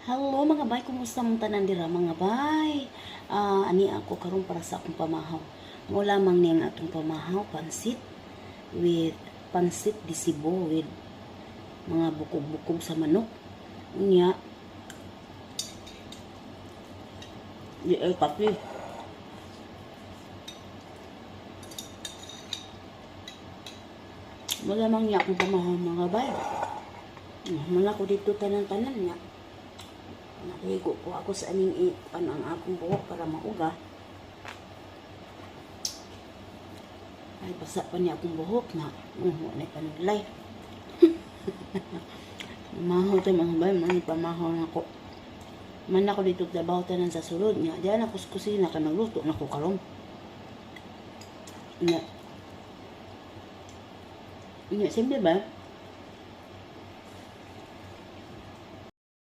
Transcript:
Hello mga bay, kumusta mong tanan dira mga bay? Ani ako karon para sa akong pamahaw. Mo lamang ning atong pamahaw, pansit disibo with mga bukog-bukog sa manok. Unya, di ay kape. Mo lamang niya akong pamahaw mga bay. Mula ko dito tanan-tanan niya. Naligo ko ako sa aning ang akong buhok para mauga. Ay, basa pa niya akong buhok na. Wala pa naglay. Mahaw tayo mga bay, pamahaw na ako. Man ako dito trabaho tanan sa sulod niya. Diyan ako sa kusina ka nagluto na ko karon. Nya, simple ba?